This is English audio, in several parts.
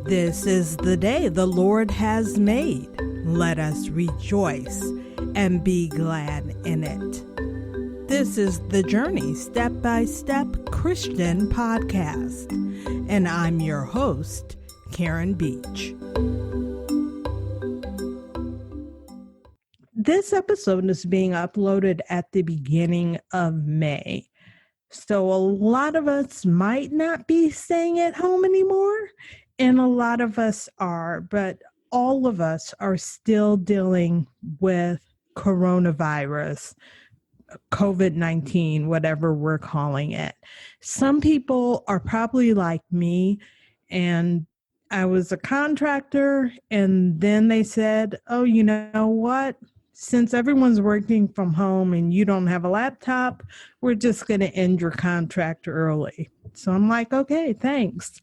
This is the day the Lord has made. Let us rejoice and be glad in it. This is the Journey Step-by-Step Christian Podcast, and I'm your host, Karen Beach. This episode is being uploaded at the beginning of May, so a lot of us might not be staying at home anymore, and a lot of us are, but all of us are still dealing with coronavirus, COVID-19, whatever we're calling it. Some people are probably like me, and I was a contractor, and then they said, oh, you know what? Since everyone's working from home and you don't have a laptop, we're just going to end your contract early. So I'm like, okay, thanks.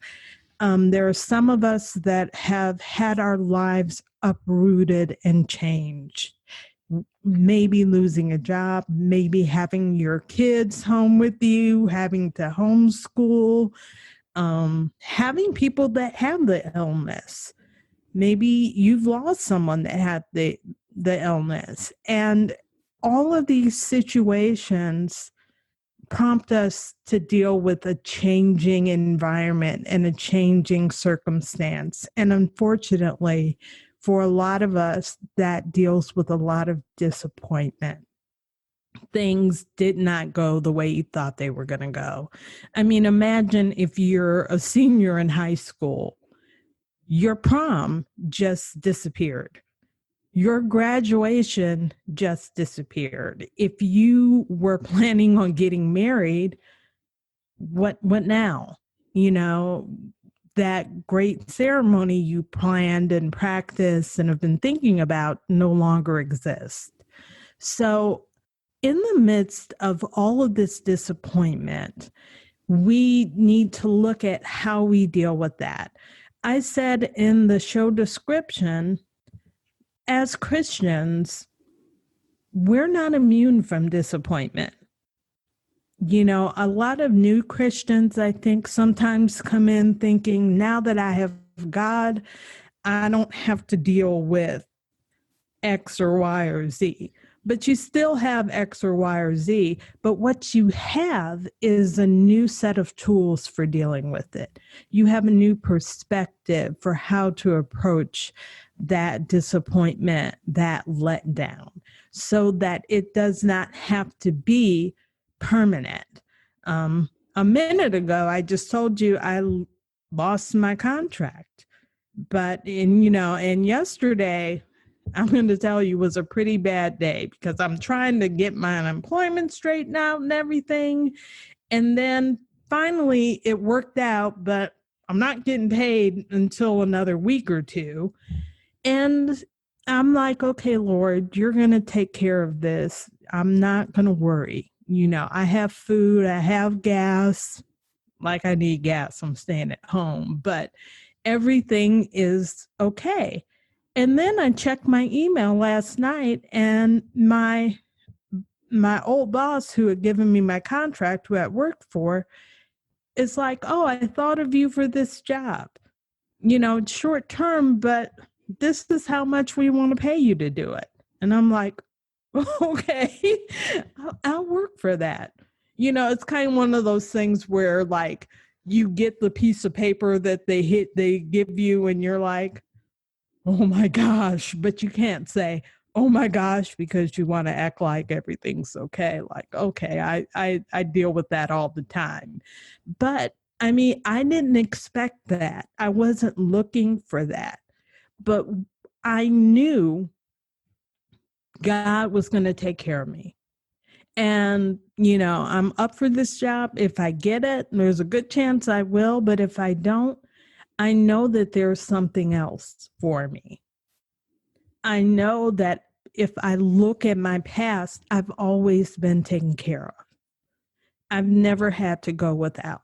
There are some of us that have had our lives uprooted and changed. Maybe losing a job, maybe having your kids home with you, having to homeschool, having people that have the illness. Maybe you've lost someone that had the illness. And all of these situations prompt us to deal with a changing environment and a changing circumstance. And unfortunately, for a lot of us, that deals with a lot of disappointment. Things did not go the way you thought they were going to go. I mean, imagine if you're a senior in high school, your prom just disappeared. Your graduation just disappeared. If you were planning on getting married, what now? You know, that great ceremony you planned and practiced and have been thinking about no longer exists. So in the midst of all of this disappointment, we need to look at how we deal with that. I said in the show description, as Christians, we're not immune from disappointment. You know, a lot of new Christians, I think, sometimes come in thinking, now that I have God, I don't have to deal with X or Y or Z. But you still have X or Y or Z. But what you have is a new set of tools for dealing with it. You have a new perspective for how to approach that disappointment, that letdown, so that it does not have to be permanent. A minute ago, I just told you I lost my contract, and yesterday, I'm going to tell you, was a pretty bad day because I'm trying to get my unemployment straightened out and everything. And then finally it worked out, but I'm not getting paid until another week or two. And I'm like, okay, Lord, you're going to take care of this. I'm not going to worry. You know, I have food, I have gas. Like I need gas, I'm staying at home, but everything is okay. And then I checked my email last night, and my old boss who had given me my contract, who I worked for, is like, oh, I thought of you for this job. You know, it's short term, but this is how much we want to pay you to do it. And I'm like, okay, I'll work for that. You know, it's kind of one of those things where like you get the piece of paper that they give you and you're like, oh my gosh, but you can't say, oh my gosh, because you want to act like everything's okay. Like, okay, I deal with that all the time. But I mean, I didn't expect that. I wasn't looking for that. But I knew God was going to take care of me. And, you know, I'm up for this job. If I get it, there's a good chance I will. But if I don't, I know that there's something else for me. I know that if I look at my past, I've always been taken care of. I've never had to go without.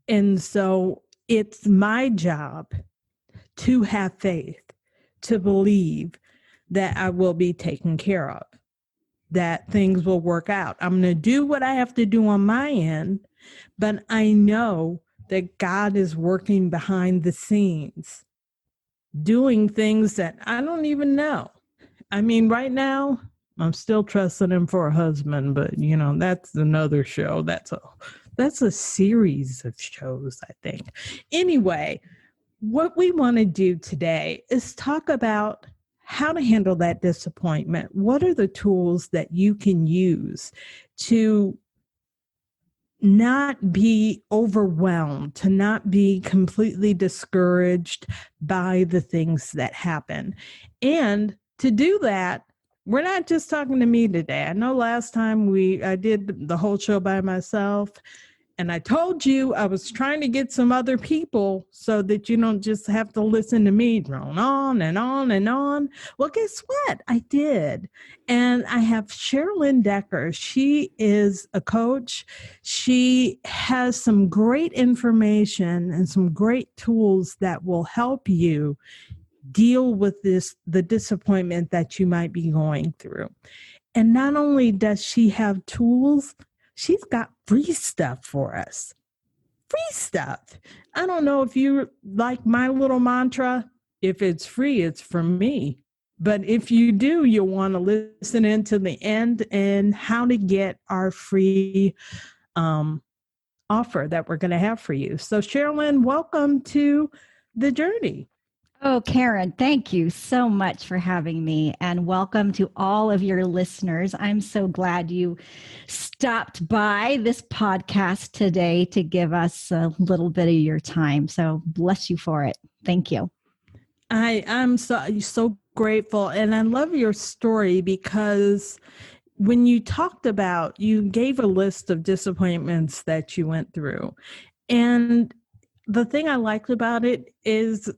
And so it's my job to have faith, to believe that I will be taken care of, that things will work out. I'm going to do what I have to do on my end, but I know that God is working behind the scenes, doing things that I don't even know. I mean, right now, I'm still trusting him for a husband, but that's another show. That's a series of shows, I think. Anyway, what we want to do today is talk about how to handle that disappointment. What are the tools that you can use to not be overwhelmed, to not be completely discouraged by the things that happen? And to do that, we're not just talking to me today. I know last time I did the whole show by myself, and I told you I was trying to get some other people so that you don't just have to listen to me drone on and on and on. Well, guess what? I did. And I have Cherlyn Decker. She is a coach. She has some great information and some great tools that will help you deal with the disappointment that you might be going through. And not only does she have tools, she's got free stuff for us. Free stuff. I don't know if you like my little mantra, if it's free, it's from me. But if you do, you'll want to listen in to the end and how to get our free offer that we're going to have for you. So Cherlyn, welcome to the journey. Oh, Karen, thank you so much for having me, and welcome to all of your listeners. I'm so glad you stopped by this podcast today to give us a little bit of your time. So bless you for it. Thank you. I'm so grateful, and I love your story because when you you gave a list of disappointments that you went through. And the thing I liked about it is,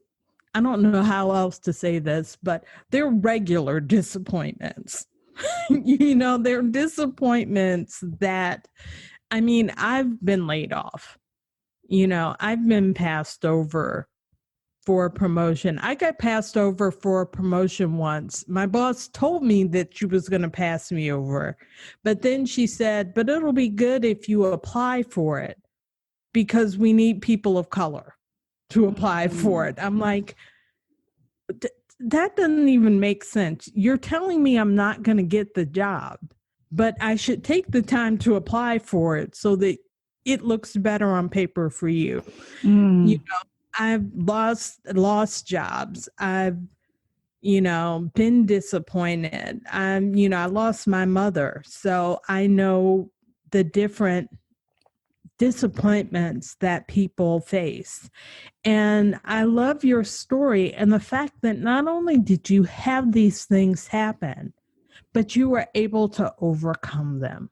I don't know how else to say this, but they're regular disappointments. They're disappointments that, I've been laid off. I've been passed over for a promotion. I got passed over for a promotion once. My boss told me that she was going to pass me over, but then she said, but it'll be good if you apply for it because we need people of color to apply for it. I'm like, that doesn't even make sense. You're telling me I'm not going to get the job, but I should take the time to apply for it so that it looks better on paper for you. I've lost jobs. I've, been disappointed. I lost my mother. So I know the different disappointments that people face. And I love your story and the fact that not only did you have these things happen, but you were able to overcome them.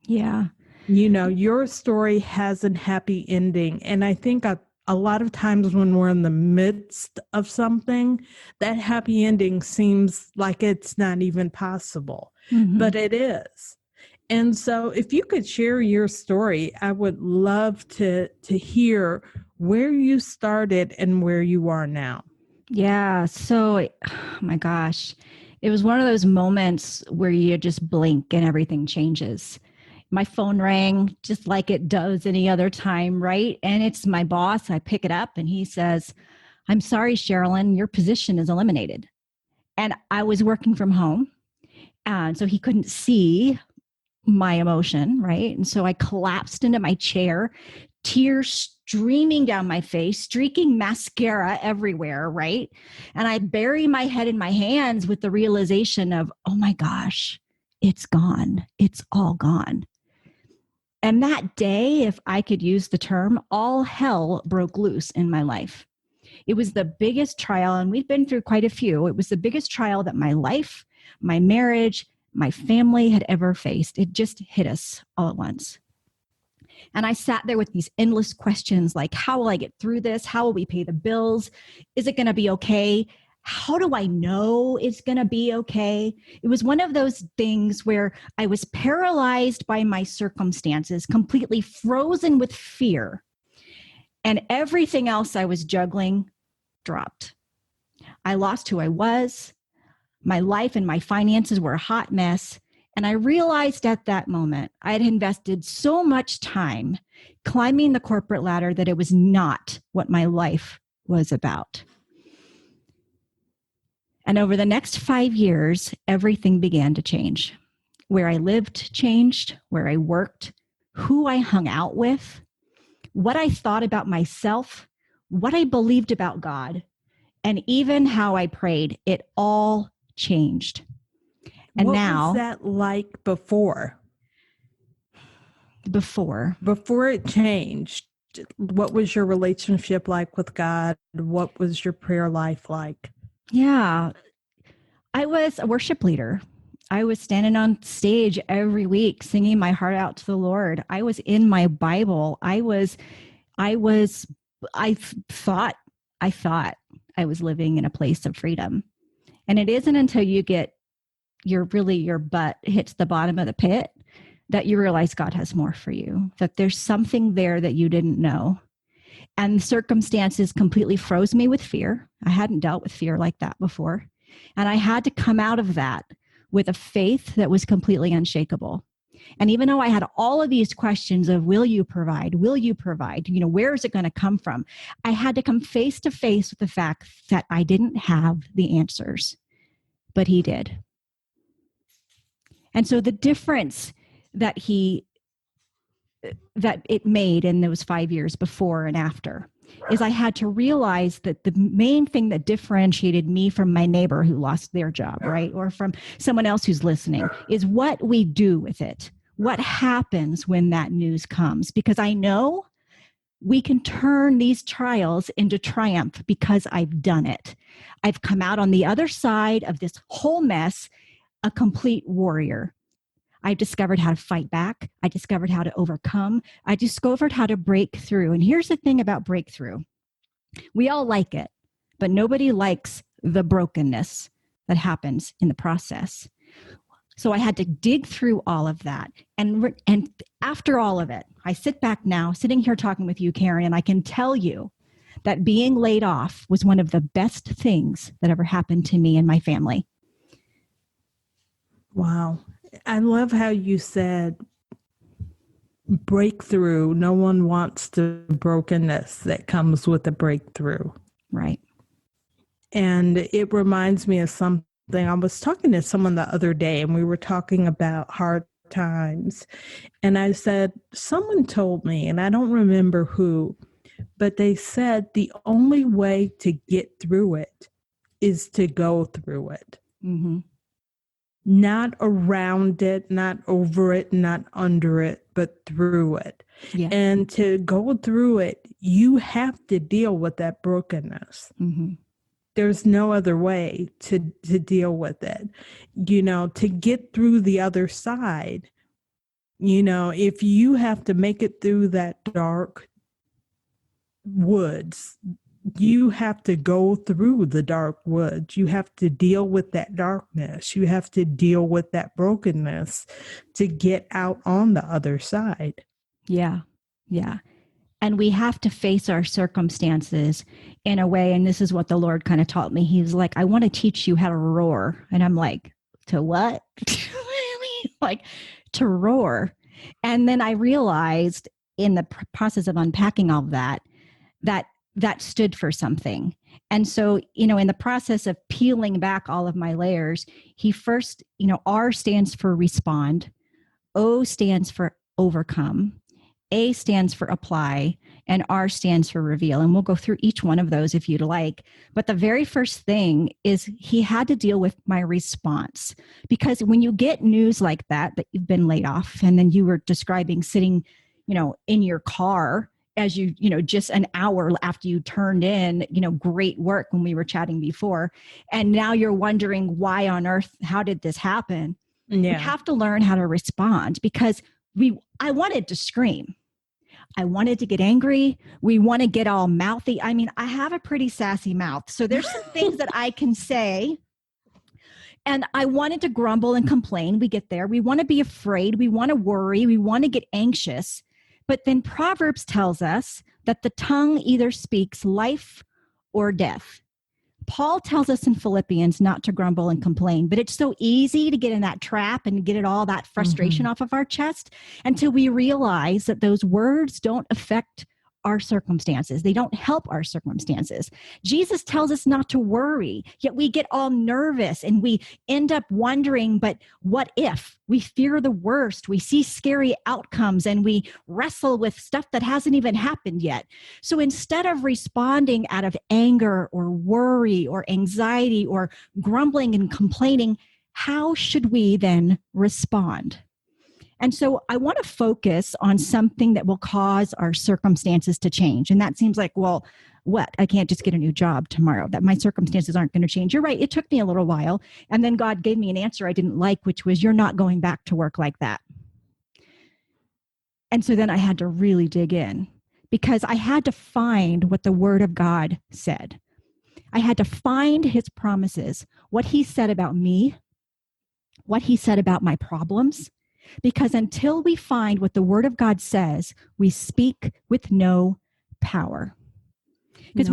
Yeah. Your story has a happy ending. And I think a lot of times when we're in the midst of something, that happy ending seems like it's not even possible, but it is. And so if you could share your story, I would love to hear where you started and where you are now. Yeah. So, oh my gosh, it was one of those moments where you just blink and everything changes. My phone rang just like it does any other time, right? And it's my boss. I pick it up and he says, I'm sorry, Cherlyn, your position is eliminated. And I was working from home. And so he couldn't see my emotion, right? And so I collapsed into my chair, tears streaming down my face, streaking mascara everywhere, right? And I bury my head in my hands with the realization of, oh my gosh, it's gone. It's all gone. And that day, if I could use the term, all hell broke loose in my life. It was the biggest trial, and we've been through quite a few. It was the biggest trial that my life, my marriage, my family had ever faced. It just hit us all at once. And I sat there with these endless questions like, how will I get through this? How will we pay the bills? Is it going to be okay? How do I know it's going to be okay? It was one of those things where I was paralyzed by my circumstances, completely frozen with fear. And everything else I was juggling dropped. I lost who I was. My life and my finances were a hot mess. And I realized at that moment, I had invested so much time climbing the corporate ladder, that it was not what my life was about. And over the next 5 years, everything began to change. Where I lived changed, where I worked, who I hung out with, what I thought about myself, what I believed about God, and even how I prayed. It all changed. And what now, was that like before? Before it changed, what was your relationship like with God? What was your prayer life like? Yeah, I was a worship leader. I was standing on stage every week singing my heart out to the Lord. I was in my Bible. I thought I was living in a place of freedom. And it isn't until you get your butt hits the bottom of the pit that you realize God has more for you, that there's something there that you didn't know. And circumstances completely froze me with fear. I hadn't dealt with fear like that before. And I had to come out of that with a faith that was completely unshakable. And even though I had all of these questions of, will you provide? Will you provide? Where is it going to come from? I had to come face to face with the fact that I didn't have the answers, but he did. And so the difference that it made in those 5 years before and after is I had to realize that the main thing that differentiated me from my neighbor who lost their job, right? Or from someone else who's listening, is what we do with it. What happens when that news comes? Because I know we can turn these trials into triumph because I've done it. I've come out on the other side of this whole mess a complete warrior. I discovered how to fight back. I discovered how to overcome. I discovered how to break through. And here's the thing about breakthrough. We all like it, but nobody likes the brokenness that happens in the process. So I had to dig through all of that. And after all of it, I sit back now, sitting here talking with you, Karen, and I can tell you that being laid off was one of the best things that ever happened to me and my family. Wow. I love how you said breakthrough. No one wants the brokenness that comes with a breakthrough. Right. And it reminds me of something. I was talking to someone the other day, and we were talking about hard times. And I said, someone told me, and I don't remember who, but they said the only way to get through it is to go through it. Mm-hmm. Not around it, not over it, not under it, but through it. Yeah. And to go through it, you have to deal with that brokenness. Mm-hmm. There's no other way to deal with it. To get through the other side, if you have to make it through that dark woods, you have to go through the dark woods. You have to deal with that darkness. You have to deal with that brokenness to get out on the other side. Yeah. Yeah. And we have to face our circumstances in a way. And this is what the Lord kind of taught me. He was like, I want to teach you how to roar. And I'm like, to what? Like, to roar. And then I realized in the process of unpacking all of that stood for something. And so, in the process of peeling back all of my layers, he first, R stands for respond, O stands for overcome, A stands for apply, and R stands for reveal. And we'll go through each one of those if you'd like. But the very first thing is he had to deal with my response. Because when you get news like that you've been laid off, and then you were describing sitting, in your car as just an hour after you turned in, great work when we were chatting before. And now you're wondering why on earth, how did this happen? Yeah. We have to learn how to respond, because I wanted to scream. I wanted to get angry. We want to get all mouthy. I mean, I have a pretty sassy mouth. So there's some things that I can say. And I wanted to grumble and complain. We get there. We want to be afraid. We want to worry. We want to get anxious. But then Proverbs tells us that the tongue either speaks life or death. Paul tells us in Philippians not to grumble and complain, but it's so easy to get in that trap and get it all that frustration off of our chest until we realize that those words don't affect our circumstances. They don't help our circumstances. Jesus tells us not to worry, yet we get all nervous and we end up wondering, but what if? We fear the worst. We see scary outcomes and we wrestle with stuff that hasn't even happened yet. So instead of responding out of anger or worry or anxiety or grumbling and complaining, how should we then respond? And so I want to focus on something that will cause our circumstances to change. And that seems like, well, what? I can't just get a new job tomorrow. That my circumstances aren't going to change. You're right. It took me a little while. And then God gave me an answer I didn't like, which was, you're not going back to work like that. And so then I had to really dig in because I had to find what the Word of God said. I had to find His promises, what He said about me, what He said about my problems. Because until we find what the Word of God says, we speak with no power. Because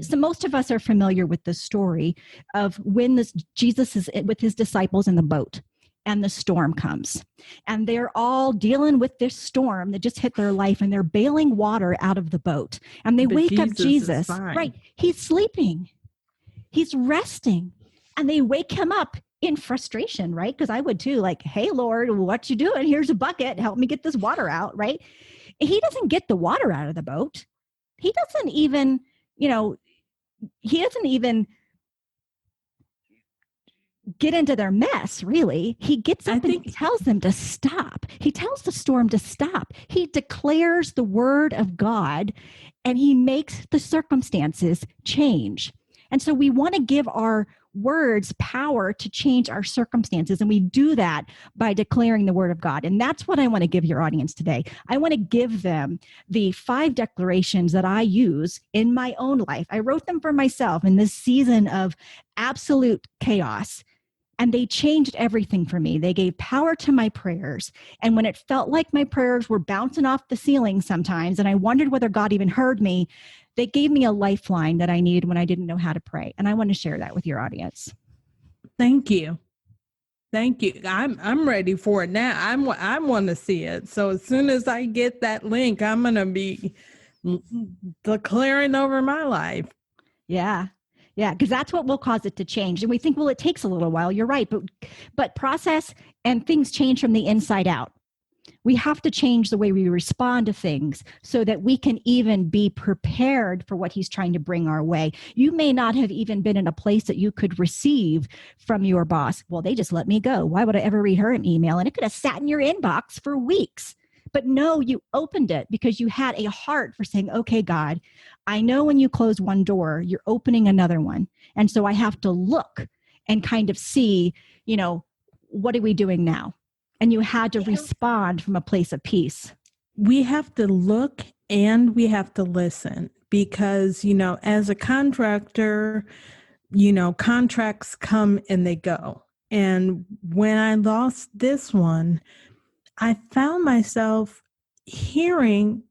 so most of us are familiar with the story of when Jesus is with his disciples in the boat and the storm comes. And they're all dealing with this storm that just hit their life and they're bailing water out of the boat. And they wake up Jesus. Right. He's sleeping. He's resting. And they wake him up in frustration, right? Because I would too, like, hey, Lord, what you doing? Here's a bucket. Help me get this water out, right? He doesn't get the water out of the boat. He doesn't even, get into their mess, really. He gets up and he tells them to stop. He tells the storm to stop. He declares the Word of God and he makes the circumstances change. And so we want to give our words power to change our circumstances. And we do that by declaring the Word of God. And that's what I want to give your audience today. I want to give them the 5 declarations that I use in my own life. I wrote them for myself in this season of absolute chaos. And they changed everything for me. They gave power to my prayers. And when it felt like my prayers were bouncing off the ceiling sometimes, and I wondered whether God even heard me, they gave me a lifeline that I needed when I didn't know how to pray. And I want to share that with your audience. Thank you. Thank you. I'm ready for it now. I want to see it. So as soon as I get that link, I'm going to be declaring over my life. Yeah. Yeah, because that's what will cause it to change. And we think, well, it takes a little while. You're right. But process and things change from the inside out. We have to change the way we respond to things so that we can even be prepared for what he's trying to bring our way. You may not have even been in a place that you could receive from your boss. Well, they just let me go. Why would I ever read her an email? And it could have sat in your inbox for weeks. But no, you opened it because you had a heart for saying, okay, God, I know when you close one door, you're opening another one. And so I have to look and kind of see, what are we doing now? And you had to respond from a place of peace. We have to look and we have to listen because, as a contractor, contracts come and they go. And when I lost this one, I found myself hearing,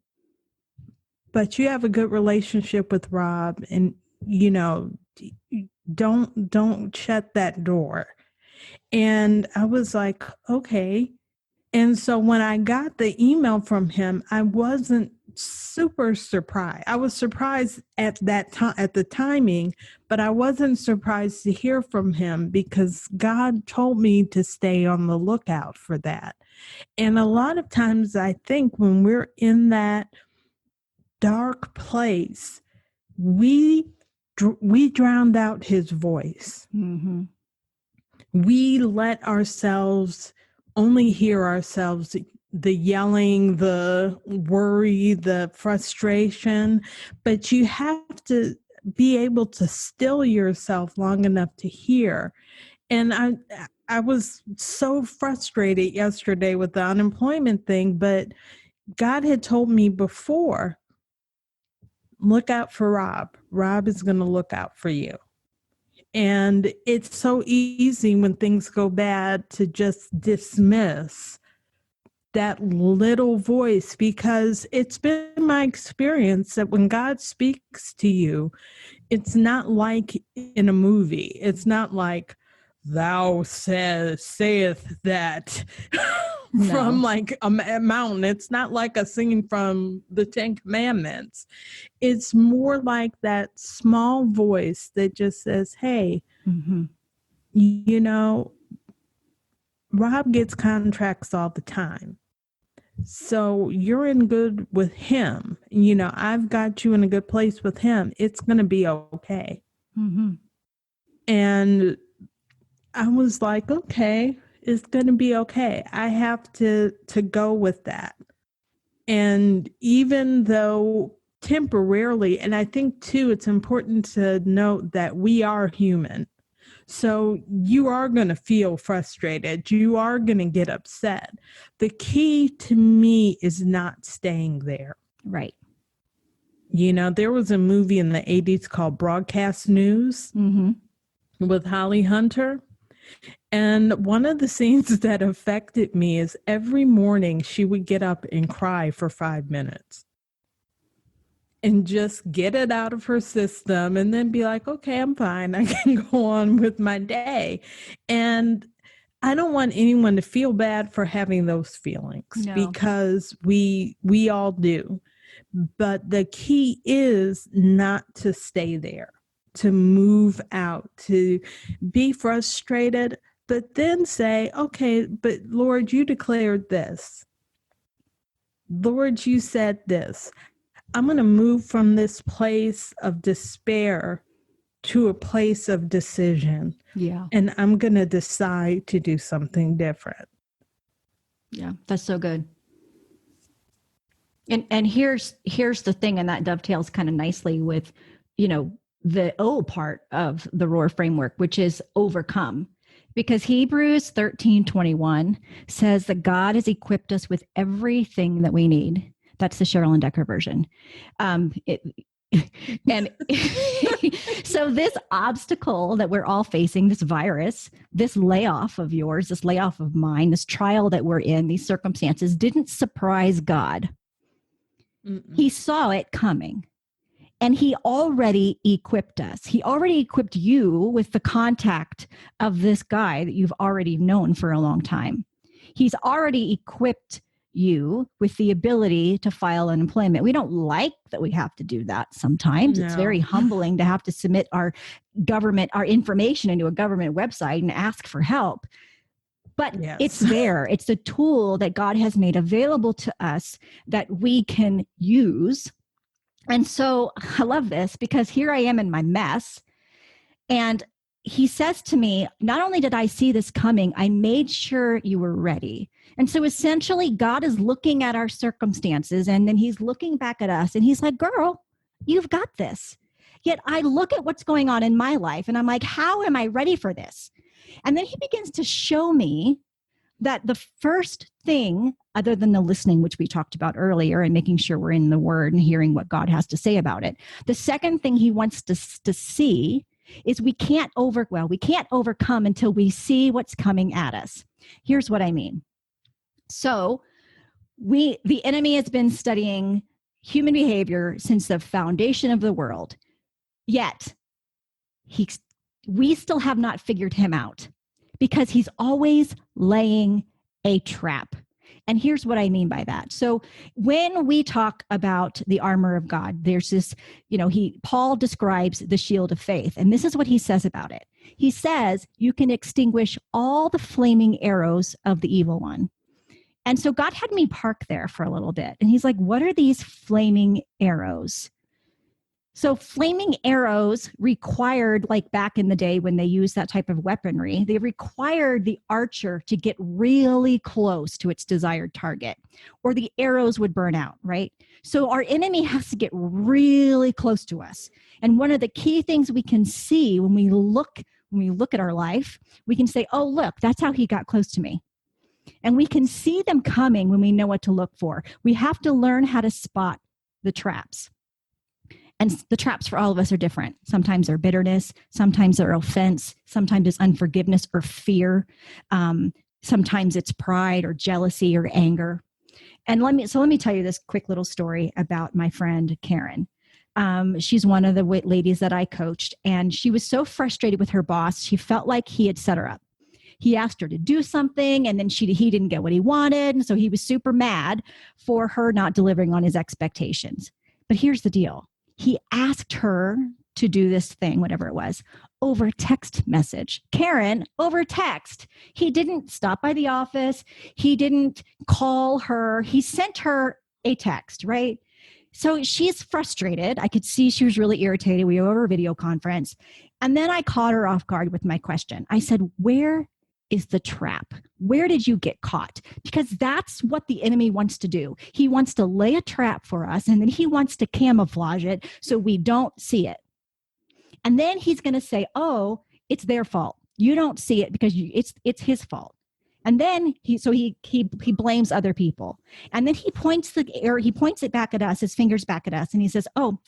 but you have a good relationship with Rob and, don't shut that door. And I was like, okay. And so when I got the email from him, I wasn't super surprised. I was surprised at that time, at the timing, but I wasn't surprised to hear from him because God told me to stay on the lookout for that. And a lot of times I think when we're in that dark place, we drowned out his voice. Mm-hmm. We let ourselves only hear ourselves, the yelling, the worry, the frustration, but you have to be able to still yourself long enough to hear. And I was so frustrated yesterday with the unemployment thing, but God had told me before, look out for Rob. Rob is going to look out for you. And it's so easy when things go bad to just dismiss that little voice, because it's been my experience that when God speaks to you, it's not like in a movie. It's not like thou saith that from like a mountain. It's not like a singing from the Ten Commandments. It's more like that small voice that just says, hey, you know, Rob gets contracts all the time. So you're in good with him. You know, I've got you in a good place with him. It's going to be okay. And I was like, okay, it's going to be okay. I have to go with that. And even though temporarily, and I think too, it's important to note that we are human. So you are going to feel frustrated. You are going to get upset. The key to me is not staying there. Right. You know, there was a movie in the 80s called Broadcast News with Holly Hunter. And one of the scenes that affected me is every morning she would get up and cry for 5 minutes. And just get it out of her system and then be like, okay, I'm fine. I can go on with my day. And I don't want anyone to feel bad for having those feelings because we all do. But the key is not to stay there, to move out, to be frustrated, but then say, okay, but Lord, you declared this. Lord, you said this. I'm going to move from this place of despair to a place of decision. Yeah. And I'm going to decide to do something different. Yeah, that's so good. And here's the thing, and that dovetails kind of nicely with, you know, the O part of the ROAR framework, which is overcome. Because Hebrews 13:21 says that God has equipped us with everything that we need. That's the Cherlyn Decker version. And so this obstacle that we're all facing, this virus, this layoff of yours, this layoff of mine, this trial that we're in, these circumstances didn't surprise God. He saw it coming. And he already equipped us. He already equipped you with the contact of this guy that you've already known for a long time. He's already equipped you with the ability to file unemployment. We don't like that we have to do that sometimes. No. It's very humbling to have to submit our information into a government website and ask for help. But it's there. It's a tool that God has made available to us that we can use. And so I love this because here I am in my mess. And he says to me, not only did I see this coming, I made sure you were ready. And so essentially, God is looking at our circumstances and then he's looking back at us and he's like, girl, you've got this. Yet I look at what's going on in my life and I'm like, how am I ready for this? And then he begins to show me that the first thing, other than the listening, which we talked about earlier, and making sure we're in the Word and hearing what God has to say about it, the second thing he wants to see is we can't overcome until we see what's coming at us. Here's what I mean. So the enemy has been studying human behavior since the foundation of the world, yet we still have not figured him out because he's always laying a trap. And here's what I mean by that. So when we talk about the armor of God, there's this, Paul describes the shield of faith. And this is what he says about it. He says, you can extinguish all the flaming arrows of the evil one. And so God had me park there for a little bit. And he's like, what are these flaming arrows? So flaming arrows required, like back in the day when they used that type of weaponry, they required the archer to get really close to its desired target, or the arrows would burn out, right? So our enemy has to get really close to us. And one of the key things we can see when we look at our life, we can say, oh, look, that's how he got close to me. And we can see them coming when we know what to look for. We have to learn how to spot the traps. And the traps for all of us are different. Sometimes they're bitterness. Sometimes they're offense. Sometimes it's unforgiveness or fear. Sometimes it's pride or jealousy or anger. And let me tell you this quick little story about my friend Karen. She's one of the ladies that I coached, and she was so frustrated with her boss. She felt like he had set her up. He asked her to do something, and then he didn't get what he wanted. And so he was super mad for her not delivering on his expectations. But here's the deal. He asked her to do this thing, whatever it was, over text message. Karen, over text. He didn't stop by the office. He didn't call her. He sent her a text, right? So she's frustrated. I could see she was really irritated. We were over a video conference. And then I caught her off guard with my question. I said, where is the trap? Where did you get caught? Because that's what the enemy wants to do. He wants to lay a trap for us, and then he wants to camouflage it so we don't see it. And then he's going to say, oh, it's their fault. You don't see it because it's his fault. And then he blames other people. And then he points it back at us, his fingers back at us, and he says, oh,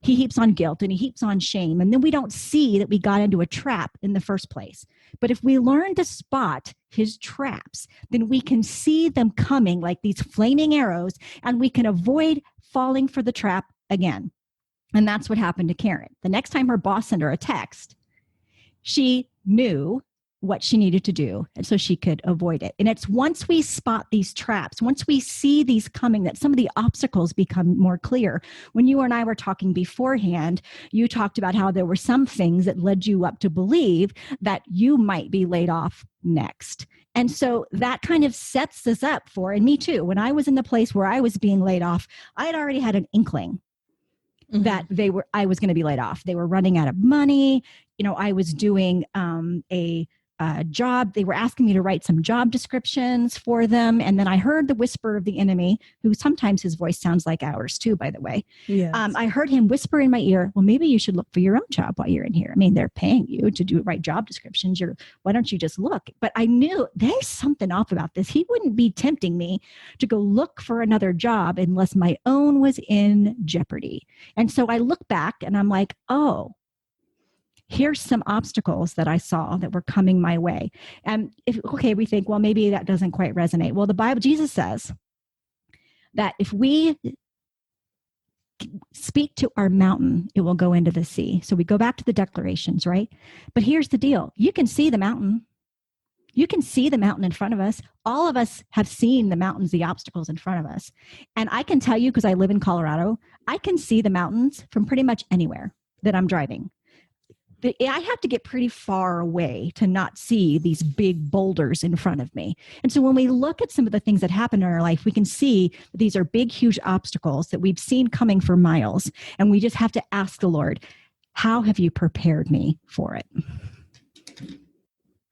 he heaps on guilt and he heaps on shame. And then we don't see that we got into a trap in the first place. But if we learn to spot his traps, then we can see them coming like these flaming arrows, and we can avoid falling for the trap again. And that's what happened to Karen. The next time her boss sent her a text, she knew what she needed to do, and so she could avoid it. And it's once we spot these traps, once we see these coming, that some of the obstacles become more clear. When you and I were talking beforehand, you talked about how there were some things that led you up to believe that you might be laid off next. And so that kind of sets us up for, and me too, when I was in the place where I was being laid off, I had already had an inkling that I was going to be laid off. They were running out of money. I was doing a job. They were asking me to write some job descriptions for them. And then I heard the whisper of the enemy, who sometimes his voice sounds like ours too, by the way. Yes. I heard him whisper in my ear, well, maybe you should look for your own job while you're in here. I mean, they're paying you to write job descriptions. Why don't you just look? But I knew there's something off about this. He wouldn't be tempting me to go look for another job unless my own was in jeopardy. And so I look back and I'm like, oh, here's some obstacles that I saw that were coming my way. And we think, well, maybe that doesn't quite resonate. Well, the Bible, Jesus says that if we speak to our mountain, it will go into the sea. So we go back to the declarations, right? But here's the deal. You can see the mountain. You can see the mountain in front of us. All of us have seen the mountains, the obstacles in front of us. And I can tell you, because I live in Colorado, I can see the mountains from pretty much anywhere that I'm driving. I have to get pretty far away to not see these big boulders in front of me. And so when we look at some of the things that happen in our life, we can see that these are big, huge obstacles that we've seen coming for miles. And we just have to ask the Lord, how have you prepared me for it?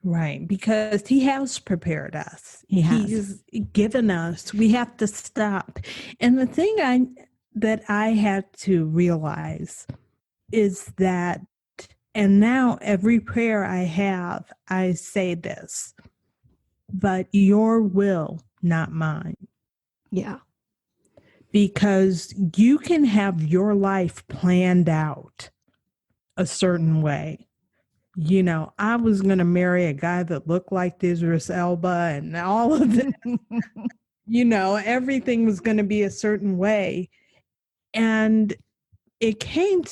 Right, because he has prepared us. He has. He's given us. We have to stop. And the thing that I had to realize is that, and now every prayer I have, I say this, but your will, not mine. Yeah. Because you can have your life planned out a certain way. I was going to marry a guy that looked like Idris Elba and all of that. Everything was going to be a certain way. And it came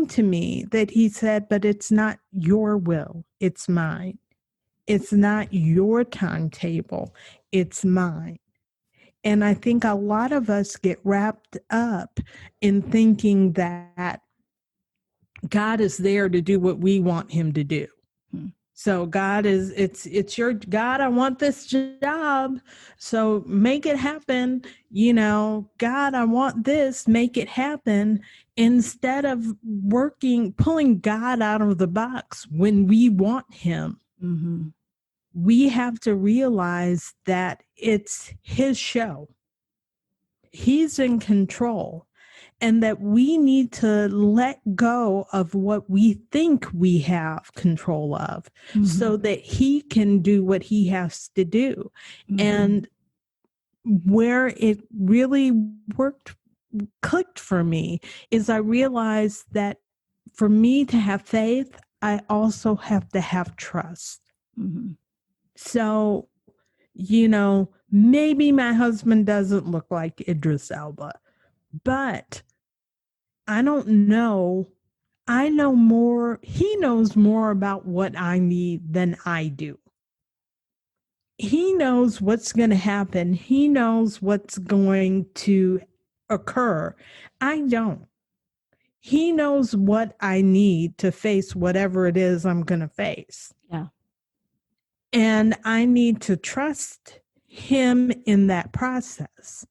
to me that he said, but it's not your will, it's mine. It's not your timetable, it's mine. And I think a lot of us get wrapped up in thinking that God is there to do what we want him to do. So God it's your God, I want this job. So make it happen. God, I want this, make it happen. Instead of pulling God out of the box when we want him. Mm-hmm. We have to realize that it's his show. He's in control. And that we need to let go of what we think we have control of, so that he can do what he has to do. Mm-hmm. And where it really clicked for me is I realized that for me to have faith, I also have to have trust. Mm-hmm. So, maybe my husband doesn't look like Idris Elba, but I don't know. I know more. He knows more about what I need than I do. He knows what's going to happen. He knows what's going to occur. I don't. He knows what I need to face whatever it is I'm going to face. Yeah. And I need to trust him in that process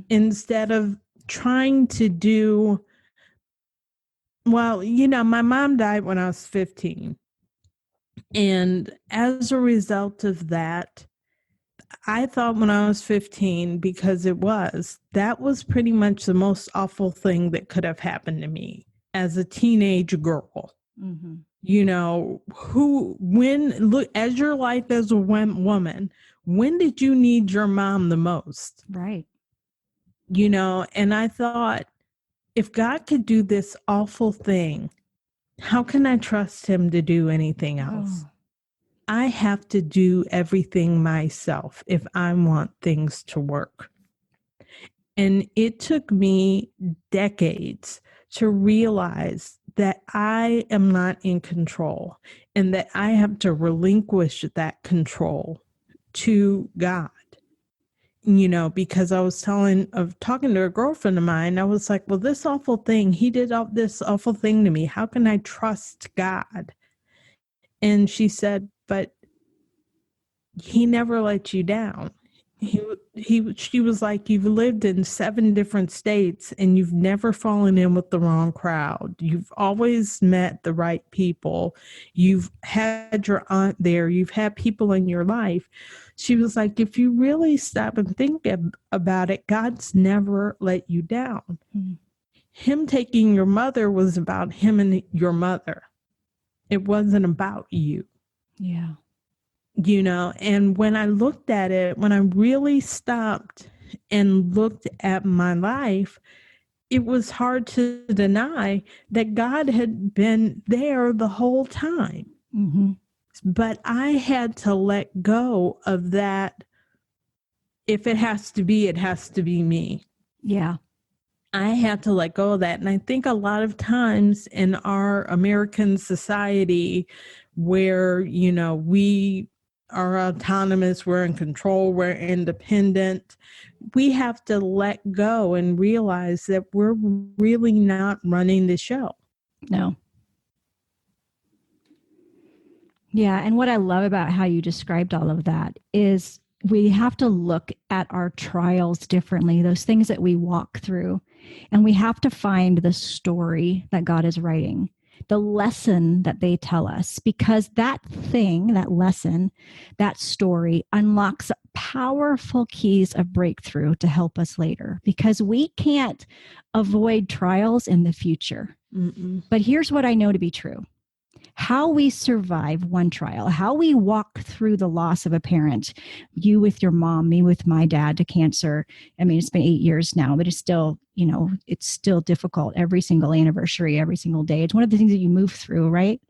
instead of trying to do. Well, my mom died when I was 15. And as a result of that, I thought when I was 15, because that was pretty much the most awful thing that could have happened to me as a teenage girl. Look, as your life as a woman, when did you need your mom the most? Right. And I thought, if God could do this awful thing, how can I trust him to do anything else? Oh. I have to do everything myself if I want things to work. And it took me decades to realize that I am not in control and that I have to relinquish that control to God. Because I was talking to a girlfriend of mine, I was like, well, this awful thing, he did this awful thing to me. How can I trust God? And she said, but he never let you down. She was like, you've lived in 7 different states and you've never fallen in with the wrong crowd. You've always met the right people. You've had your aunt there. You've had people in your life. She was like, if you really stop and think about it, God's never let you down. Him taking your mother was about him and your mother. It wasn't about you. Yeah. And when I looked at it, when I really stopped and looked at my life, it was hard to deny that God had been there the whole time. But I had to let go of that. If it has to be, it has to be me. Yeah. I had to let go of that. And I think a lot of times in our American society where, we are autonomous, we're in control, we're independent, we have to let go and realize that we're really not running the show. No. Yeah. And what I love about how you described all of that is we have to look at our trials differently, those things that we walk through, and we have to find the story that God is writing, the lesson that they tell us, because that thing, that lesson, that story unlocks powerful keys of breakthrough to help us later, because we can't avoid trials in the future. But here's what I know to be true. How we survive one trial, how we walk through the loss of a parent, you with your mom, me with my dad to cancer. I mean, it's been 8 years now, but it's still, it's still difficult every single anniversary, every single day. It's one of the things that you move through, right?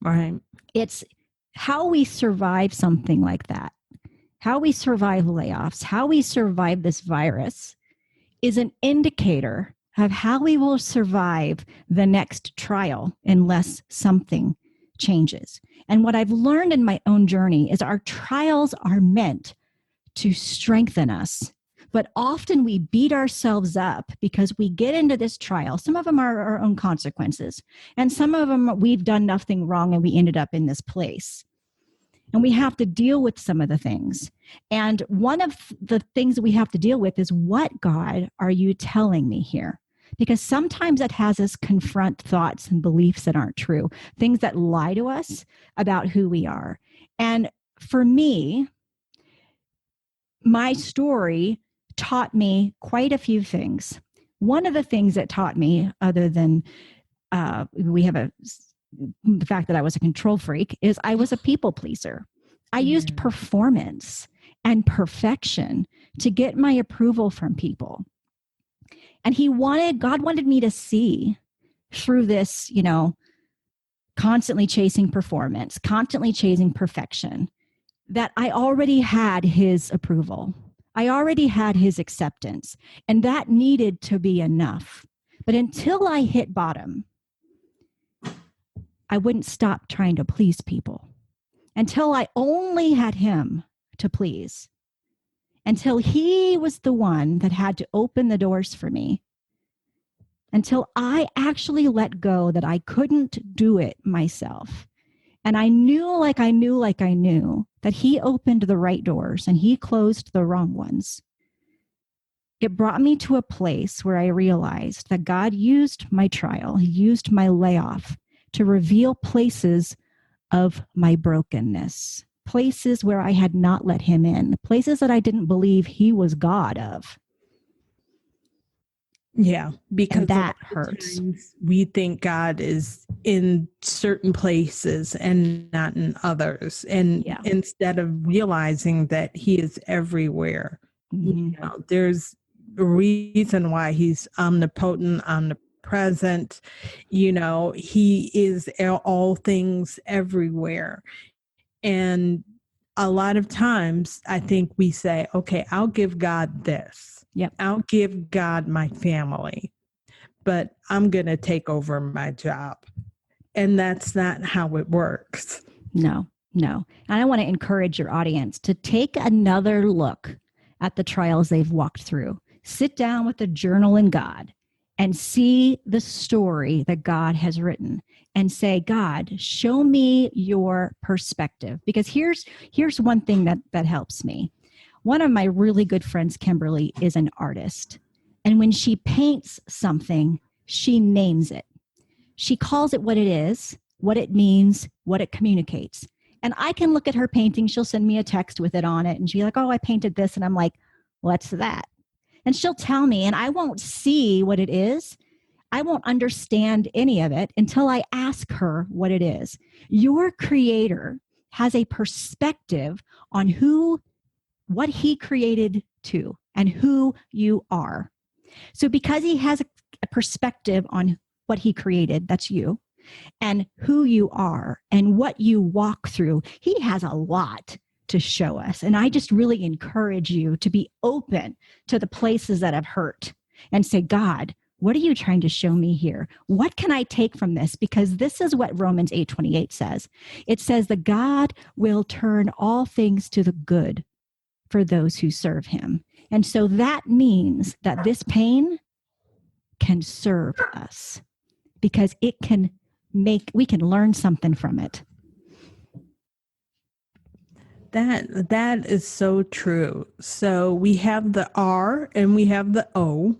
Right. It's how we survive something like that, how we survive layoffs, how we survive this virus is an indicator of how we will survive the next trial unless something changes. And what I've learned in my own journey is our trials are meant to strengthen us. But often we beat ourselves up because we get into this trial. Some of them are our own consequences. And some of them, we've done nothing wrong and we ended up in this place. And we have to deal with some of the things. And one of the things that we have to deal with is, what, God, are you telling me here? Because sometimes it has us confront thoughts and beliefs that aren't true, things that lie to us about who we are. And for me, my story taught me quite a few things. One of the things that taught me, other than the fact that I was a control freak, is I was a people pleaser. I used performance and perfection to get my approval from people. And God wanted me to see through this, constantly chasing performance, constantly chasing perfection, that I already had his approval. I already had his acceptance, and that needed to be enough. But until I hit bottom, I wouldn't stop trying to please people until I only had him to please, until he was the one that had to open the doors for me, until I actually let go that I couldn't do it myself. And I knew that he opened the right doors and he closed the wrong ones. It brought me to a place where I realized that God used my trial, he used my layoff to reveal places of my brokenness, places where I had not let him in, places that I didn't believe he was God of. Yeah, because And a that lot of hurts. times we think God is in certain places and not in others. And Yeah. instead of realizing that he is everywhere, there's a reason why he's omnipotent, omnipresent. He is all things everywhere. And a lot of times I think we say, okay, I'll give God this. Yep. I'll give God my family, but I'm going to take over my job. And that's not how it works. No. And I want to encourage your audience to take another look at the trials they've walked through. Sit down with a journal in God and see the story that God has written and say, God, show me your perspective. Because here's one thing that helps me. One of my really good friends, Kimberly, is an artist. And when she paints something, she names it. She calls it what it is, what it means, what it communicates. And I can look at her painting. She'll send me a text with it on it. And she's like, oh, I painted this. And I'm like, what's that? And she'll tell me, and I won't see what it is. I won't understand any of it until I ask her what it is. Your creator has a perspective on what he created to and who you are. So because he has a perspective on what he created, that's you, and who you are and what you walk through, he has a lot to show us. And I just really encourage you to be open to the places that have hurt and say, God, what are you trying to show me here? What can I take from this? Because this is what Romans 8:28 says. It says that God will turn all things to the good for those who serve him. And so that means that this pain can serve us because we can learn something from it. That is so true. So we have the R and we have the O.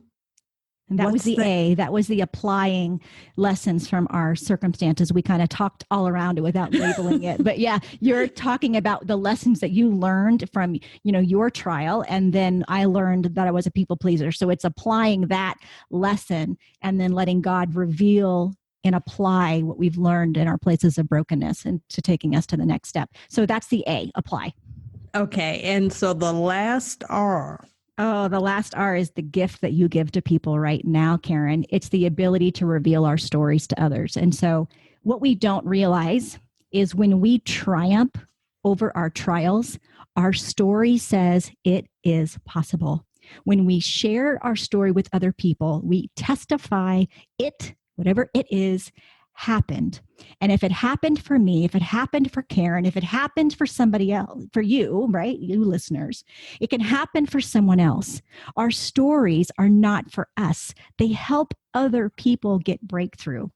And that was the A. That was the applying lessons from our circumstances. We kind of talked all around it without labeling it. But yeah, you're talking about the lessons that you learned from, your trial. And then I learned that I was a people pleaser. So it's applying that lesson and then letting God reveal and apply what we've learned in our places of brokenness and to taking us to the next step. So that's the A, apply. Okay. And so the last R. Oh, the last R is the gift that you give to people right now, Karen. It's the ability to reveal our stories to others. And so what we don't realize is when we triumph over our trials, our story says it is possible. When we share our story with other people, we testify whatever it is, happened. And if it happened for me, if it happened for Karen, if it happened for somebody else, for you, right? You listeners, it can happen for someone else. Our stories are not for us. They help other people get breakthrough.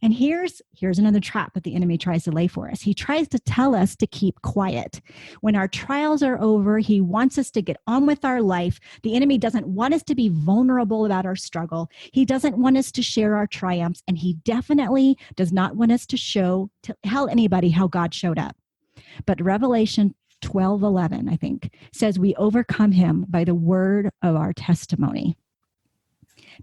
And here's another trap that the enemy tries to lay for us. He tries to tell us to keep quiet. When our trials are over, he wants us to get on with our life. The enemy doesn't want us to be vulnerable about our struggle. He doesn't want us to share our triumphs. And he definitely does not want us to tell anybody how God showed up. But Revelation 12:11, I think, says we overcome him by the word of our testimony.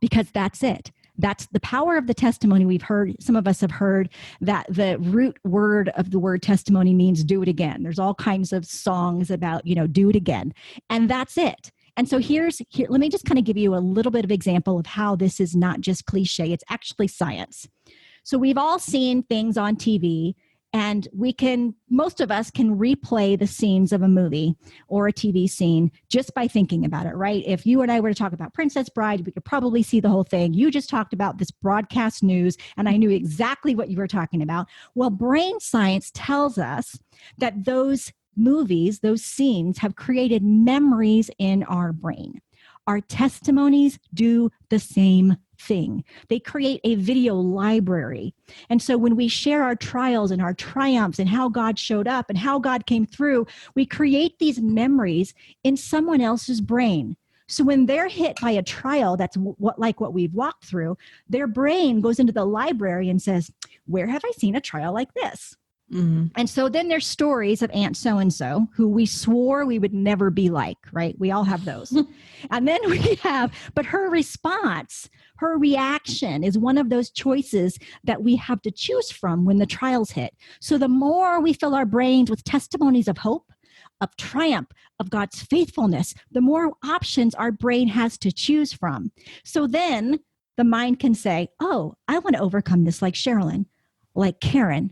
Because that's it. That's the power of the testimony. We've heard, some of us have heard that the root word of the word testimony means do it again. There's all kinds of songs about, do it again. And that's it. And so here, let me just kind of give you a little bit of example of how this is not just cliche. It's actually science. So we've all seen things on TV And most of us can replay the scenes of a movie or a TV scene just by thinking about it, right? If you and I were to talk about Princess Bride, we could probably see the whole thing. You just talked about this broadcast news, and I knew exactly what you were talking about. Well, brain science tells us that those movies, those scenes have created memories in our brain. Our testimonies do the same thing. They create a video library. And so when we share our trials and our triumphs and how God showed up and how God came through, we create these memories in someone else's brain. So when they're hit by a trial that's like what we've walked through, their brain goes into the library and says, where have I seen a trial like this? Mm-hmm. And so then there's stories of Aunt so-and-so who we swore we would never be like, right? We all have those. And then but her response, her reaction is one of those choices that we have to choose from when the trials hit. So the more we fill our brains with testimonies of hope, of triumph, of God's faithfulness, the more options our brain has to choose from. So then the mind can say, oh, I want to overcome this like Cherlyn, like Karen,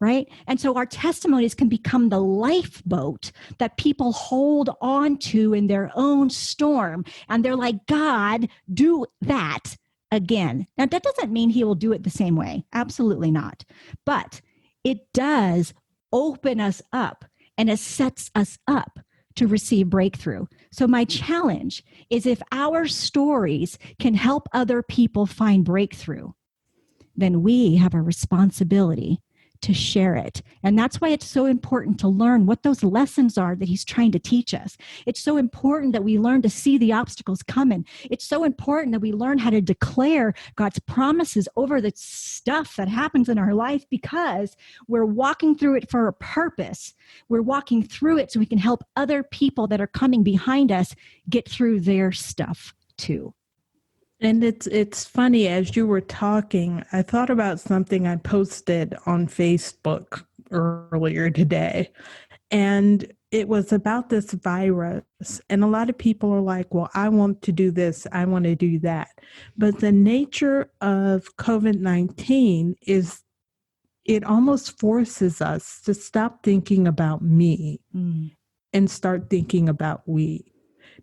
right? And so our testimonies can become the lifeboat that people hold on to in their own storm. And they're like, God, do that again. Now, that doesn't mean he will do it the same way. Absolutely not. But it does open us up, and it sets us up to receive breakthrough. So my challenge is, if our stories can help other people find breakthrough, then we have a responsibility to share it. And that's why it's so important to learn what those lessons are that he's trying to teach us. It's so important that we learn to see the obstacles coming. It's so important that we learn how to declare God's promises over the stuff that happens in our life, because we're walking through it for a purpose. We're walking through it so we can help other people that are coming behind us get through their stuff too. And it's funny, as you were talking, I thought about something I posted on Facebook earlier today. And it was about this virus. And a lot of people are like, well, I want to do this, I want to do that. But the nature of COVID-19 is it almost forces us to stop thinking about me and start thinking about we.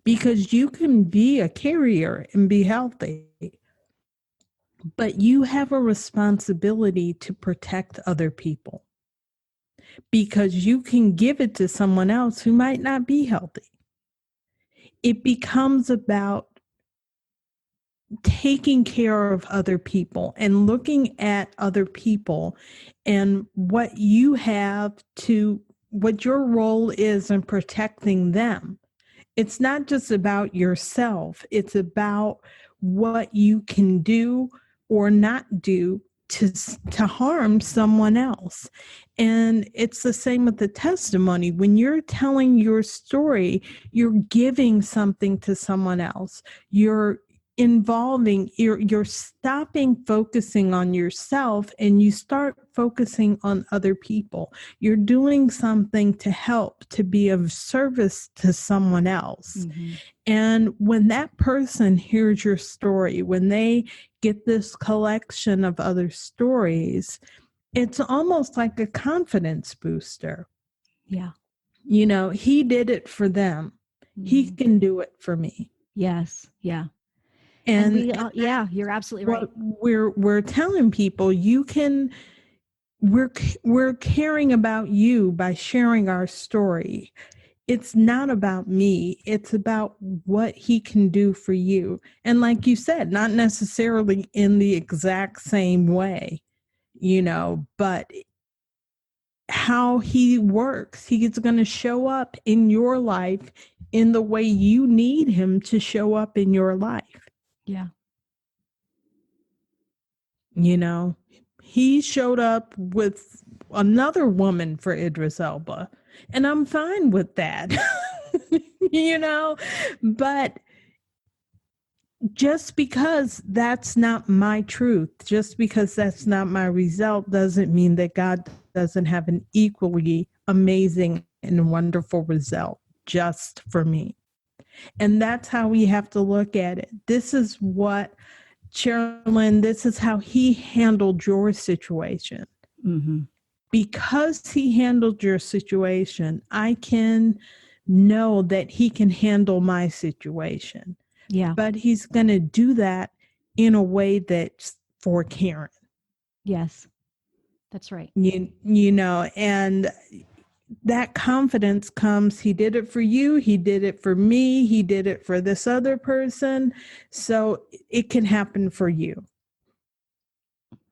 Because you can be a carrier and be healthy, but you have a responsibility to protect other people, because you can give it to someone else who might not be healthy. It becomes about taking care of other people and looking at other people and what you have to, what your role is in protecting them. It's not just about yourself. It's about what you can do or not do to harm someone else. And it's the same with the testimony. When you're telling your story, you're giving something to someone else. You're you're stopping focusing on yourself, and you start focusing on other people. You're doing something to help, to be of service to someone else. Mm-hmm. And when that person hears your story, when they get this collection of other stories, it's almost like a confidence booster. Yeah. You know, he did it for them. Mm-hmm. He can do it for me. Yes. Yeah. And yeah, you're absolutely right. We're telling people we're caring about you by sharing our story. It's not about me. It's about what he can do for you. And like you said, not necessarily in the exact same way, you know, but how he works. He's going to show up in your life in the way you need him to show up in your life. Yeah. You know, he showed up with another woman for Idris Elba, and I'm fine with that, you know, but just because that's not my truth, just because that's not my result, doesn't mean that God doesn't have an equally amazing and wonderful result just for me. And that's how we have to look at it. This is what Cherlyn, this is how he handled your situation. Mm-hmm. because he handled your situation, I can know that he can handle my situation. Yeah. But he's going to do that in a way that's for Karen. Yes. That's right. You know, and that confidence comes, he did it for you, he did it for me, he did it for this other person. So it can happen for you.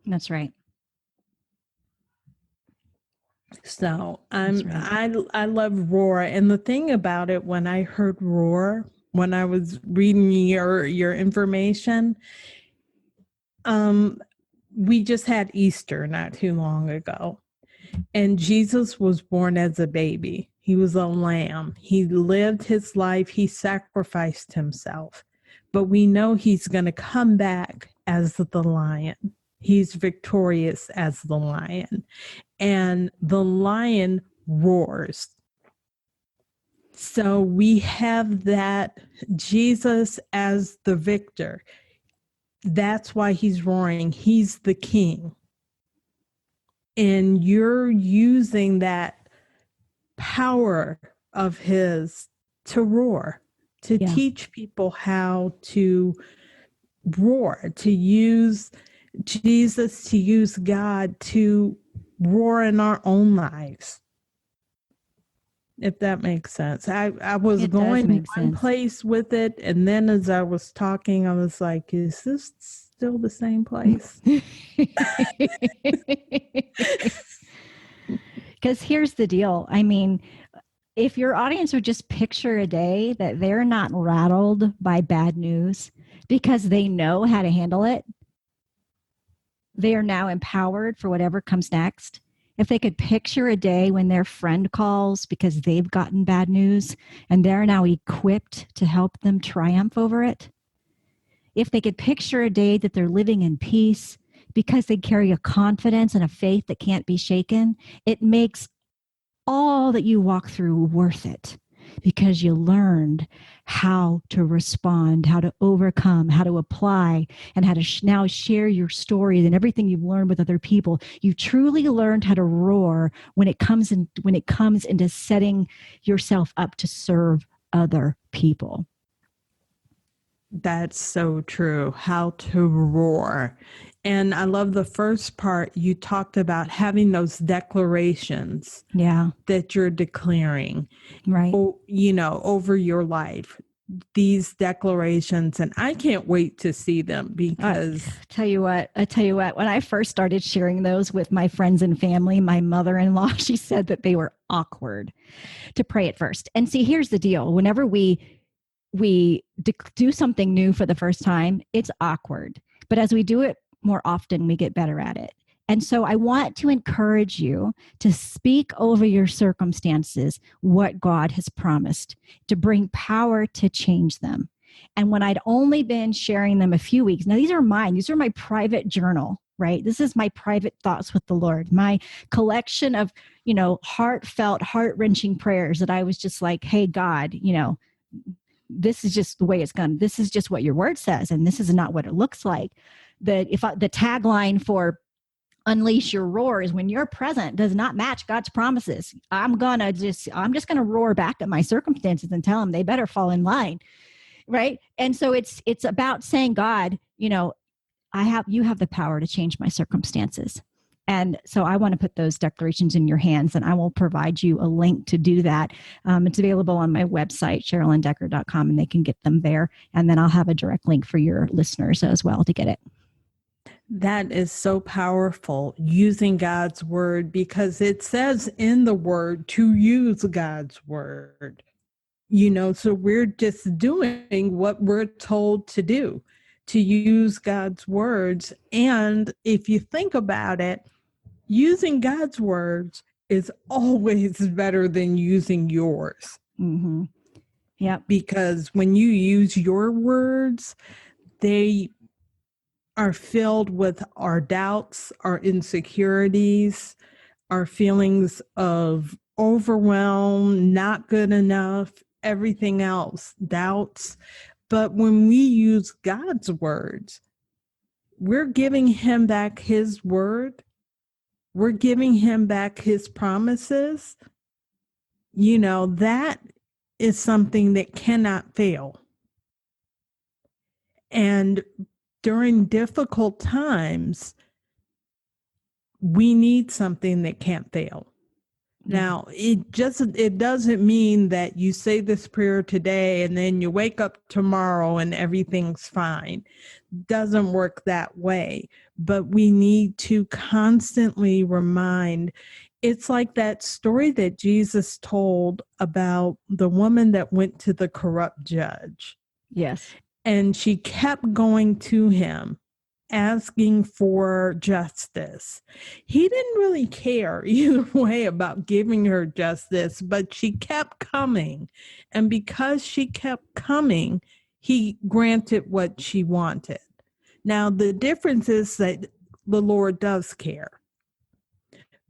That's right. So That's right. I love Roar. And the thing about it, when I heard Roar, when I was reading your information, we just had Easter not too long ago. And Jesus was born as a baby. He was a lamb. He lived his life. He sacrificed himself. But we know he's going to come back as the lion. He's victorious as the lion. And the lion roars. So we have that Jesus as the victor. That's why he's roaring. He's the king. And you're using that power of his to roar, to teach people how to roar, to use Jesus, to use God to roar in our own lives. If that makes sense. I was going one place with it, and then as I was talking, I was like, is this still the same place? Because here's the deal. I mean, if your audience would just picture a day that they're not rattled by bad news because they know how to handle it, they are now empowered for whatever comes next. If they could picture a day when their friend calls because they've gotten bad news and they're now equipped to help them triumph over it. If they could picture a day that they're living in peace because they carry a confidence and a faith that can't be shaken, it makes all that you walk through worth it because you learned how to respond, how to overcome, how to apply, and how to now share your story and everything you've learned with other people. You truly learned how to roar when it comes into setting yourself up to serve other people. That's so true. How to roar. And I love the first part you talked about, having those declarations that you're declaring, right? You know, over your life, these declarations. And I can't wait to see them because I tell you what, when I first started sharing those with my friends and family, my mother-in-law, she said that they were awkward to pray at first. And see, here's the deal. Whenever we do something new for the first time, it's awkward. But as we do it more often, we get better at it. And so I want to encourage you to speak over your circumstances what God has promised, to bring power to change them. And when I'd only been sharing them a few weeks, now these are mine, these are my private journal, right? This is my private thoughts with the Lord, my collection of, heartfelt, heart-wrenching prayers that I was just like, hey, God, this is just the way it's gone. This is just what your word says, and this is not what it looks like. The tagline for Unleash Your Roar is when your present does not match God's promises. I'm just gonna roar back at my circumstances and tell them they better fall in line, right? And so it's about saying, God, you have the power to change my circumstances. And so I want to put those declarations in your hands, and I will provide you a link to do that. It's available on my website, CherlynDecker.com, and they can get them there. And then I'll have a direct link for your listeners as well to get it. That is so powerful, using God's word, because it says in the word to use God's word. So we're just doing what we're told to do, to use God's words. And if you think about it, using God's words is always better than using yours. Mm-hmm. Yeah. Because when you use your words, they are filled with our doubts, our insecurities, our feelings of overwhelm, not good enough, everything else, doubts. But when we use God's words, we're giving him back his word, we're giving him back his promises, that is something that cannot fail. And during difficult times, we need something that can't fail. Now, it doesn't mean that you say this prayer today and then you wake up tomorrow and everything's fine. Doesn't work that way. But we need to constantly remind. It's like that story that Jesus told about the woman that went to the corrupt judge. Yes. And she kept going to him, asking for justice. He didn't really care either way about giving her justice, but she kept coming. And because she kept coming, he granted what she wanted. Now, the difference is that the Lord does care.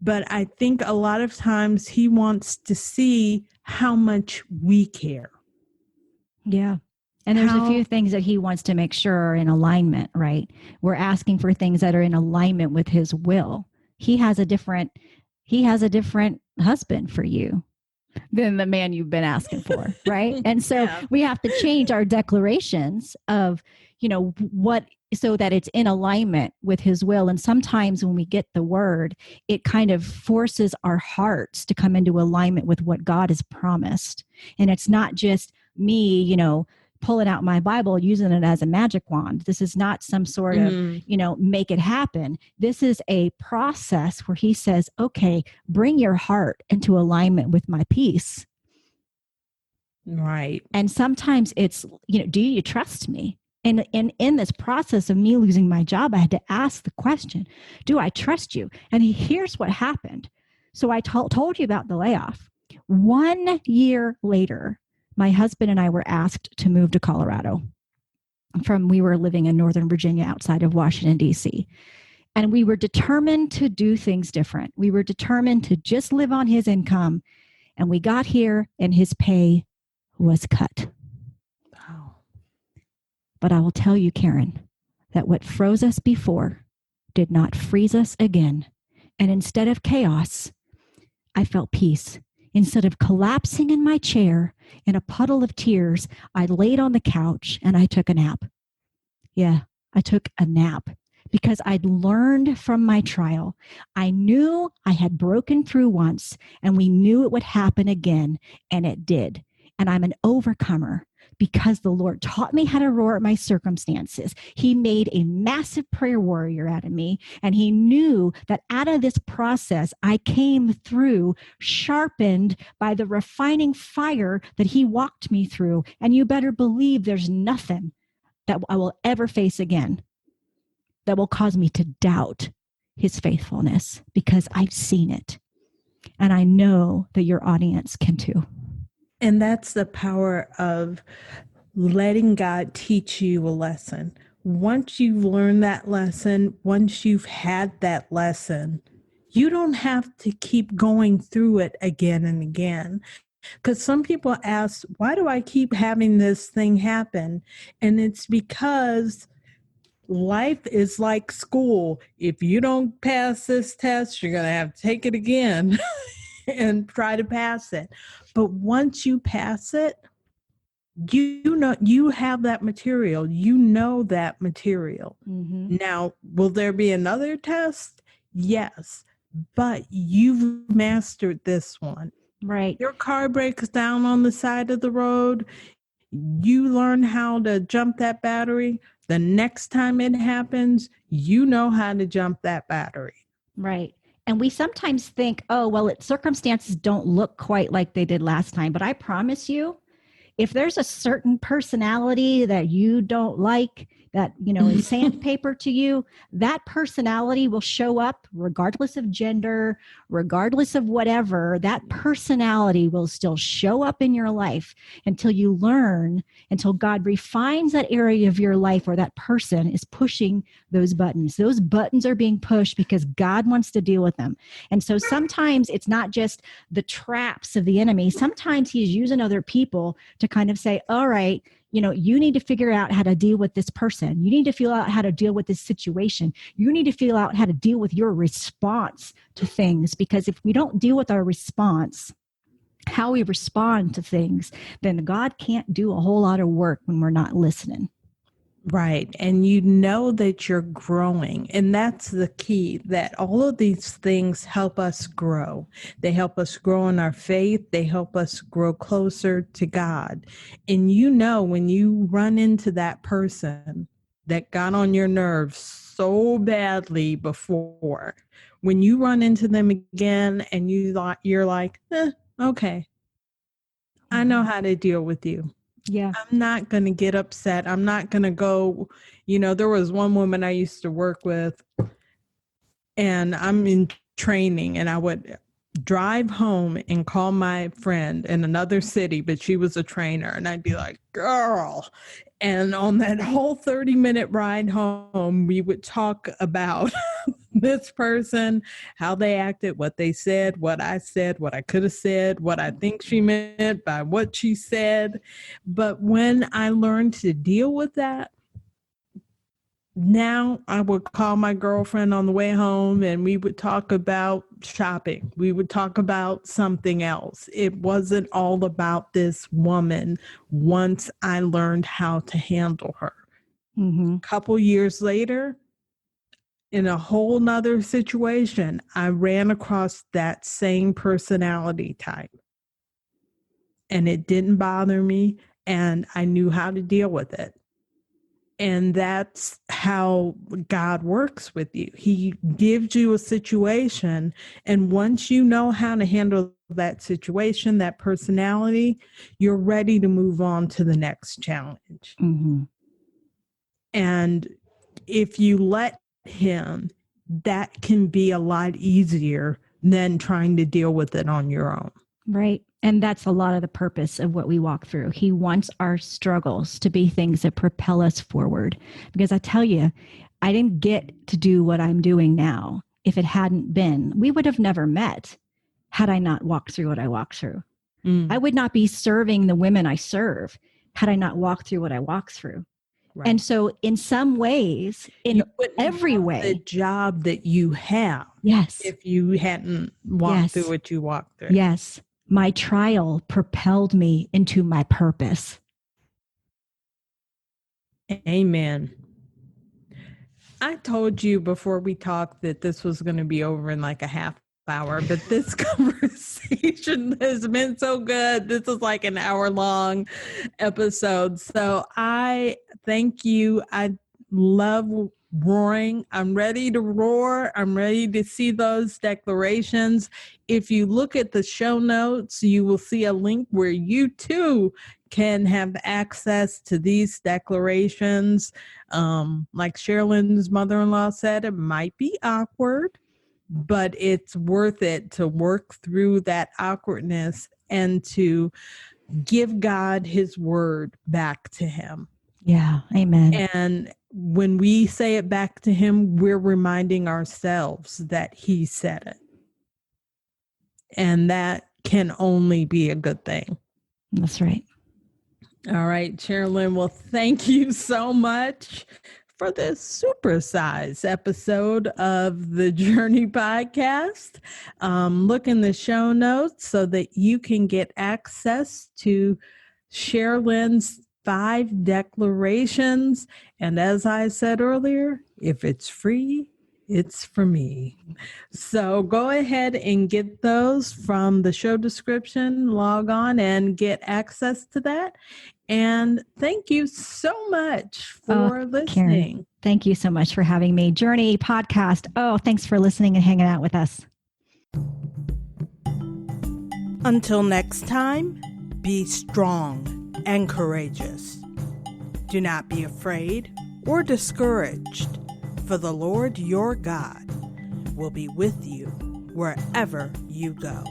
But I think a lot of times he wants to see how much we care. Yeah. And there's a few things that he wants to make sure are in alignment, right? We're asking for things that are in alignment with his will. He has a different husband for you than the man you've been asking for, right? And so we have to change our declarations of, what, so that it's in alignment with his will. And sometimes when we get the word, it kind of forces our hearts to come into alignment with what God has promised. And it's not just me, pulling out my Bible, using it as a magic wand. This is not some sort of, make it happen. This is a process where he says, okay, bring your heart into alignment with my peace. Right. And sometimes it's, do you trust me? And in this process of me losing my job, I had to ask the question, do I trust you? And here's what happened. So I told you about the layoff. 1 year later, my husband and I were asked to move to Colorado we were living in Northern Virginia outside of Washington, D.C. And we were determined to do things different. We were determined to just live on his income. And we got here and his pay was cut. Wow. But I will tell you, Karen, that what froze us before did not freeze us again. And instead of chaos, I felt peace. Instead of collapsing in my chair in a puddle of tears, I laid on the couch and I took a nap. Yeah, I took a nap because I'd learned from my trial. I knew I had broken through once and we knew it would happen again, and it did. And I'm an overcomer because the Lord taught me how to roar at my circumstances. He made a massive prayer warrior out of me, and he knew that out of this process, I came through sharpened by the refining fire that he walked me through. And you better believe there's nothing that I will ever face again that will cause me to doubt his faithfulness, because I've seen it. And I know that your audience can too. And that's the power of letting God teach you a lesson. Once you've learned that lesson, once you've had that lesson, you don't have to keep going through it again and again. Because some people ask, why do I keep having this thing happen? And it's because life is like school. If you don't pass this test, you're going to have to take it again and try to pass it. But once you pass it, you have that material. You know that material. Mm-hmm. Now, will there be another test? Yes. But you've mastered this one. Right. Your car breaks down on the side of the road. You learn how to jump that battery. The next time it happens, you know how to jump that battery. Right. And we sometimes think, oh, well, circumstances don't look quite like they did last time. But I promise you, if there's a certain personality that you don't like, that, is sandpaper to you, that personality will show up regardless of gender, regardless of whatever. That personality will still show up in your life until you learn, until God refines that area of your life where that person is pushing those buttons. Those buttons are being pushed because God wants to deal with them. And so sometimes it's not just the traps of the enemy. Sometimes he's using other people to kind of say, all right, You need to figure out how to deal with this person. You need to figure out how to deal with this situation. You need to figure out how to deal with your response to things. Because if we don't deal with our response, how we respond to things, then God can't do a whole lot of work when we're not listening. Right. And you know that you're growing. And that's the key, that all of these things help us grow. They help us grow in our faith. They help us grow closer to God. And when you run into that person that got on your nerves so badly before, when you run into them again and you're like, okay, I know how to deal with you. Yeah. I'm not going to get upset. I'm not going to go, there was one woman I used to work with, and I'm in training, and I would drive home and call my friend in another city, but she was a trainer, and I'd be like, girl. And on that whole 30-minute ride home, we would talk about this person, how they acted, what they said, what I said, what I could have said, what I think she meant by what she said. But when I learned to deal with that, now I would call my girlfriend on the way home and we would talk about shopping. We would talk about something else. It wasn't all about this woman once I learned how to handle her. Mm-hmm. A couple years later, in a whole nother situation, I ran across that same personality type. And it didn't bother me, and I knew how to deal with it. And that's how God works with you. He gives you a situation, and once you know how to handle that situation, that personality, you're ready to move on to the next challenge. Mm-hmm. And if you let him, that can be a lot easier than trying to deal with it on your own. Right. And that's a lot of the purpose of what we walk through. He wants our struggles to be things that propel us forward. Because I tell you, I didn't get to do what I'm doing now if it hadn't been. We would have never met had I not walked through what I walked through. I would not be serving the women I serve had I not walked through what I walked through. Right. And so in some ways, in every way, the job that you have. Yes. If you hadn't walked through what you walked through. Yes. My trial propelled me into my purpose. Amen. I told you before we talked that this was going to be over in like a half hour, but this conversation has been so good. This is like an hour-long episode. So I thank you. I love roaring. I'm ready to roar. I'm ready to see those declarations. If you look at the show notes, you will see a link where you too can have access to these declarations. Like Cherlyn's mother-in-law said, it might be awkward, but it's worth it to work through that awkwardness and to give God his word back to him. Yeah. Amen. And when we say it back to him, we're reminding ourselves that he said it. And that can only be a good thing. That's right. All right, Cherlyn. Well, thank you so much for this supersized episode of the Journey Podcast. Look in the show notes so that you can get access to Cherlyn's 5 declarations. And as I said earlier, if it's free, it's for me. So go ahead and get those from the show description. Log on and get access to that. And thank you so much for listening. Karen, thank you so much for having me. Journey Podcast. Oh, thanks for listening and hanging out with us. Until next time, be strong and courageous. Do not be afraid or discouraged, for the Lord your God will be with you wherever you go.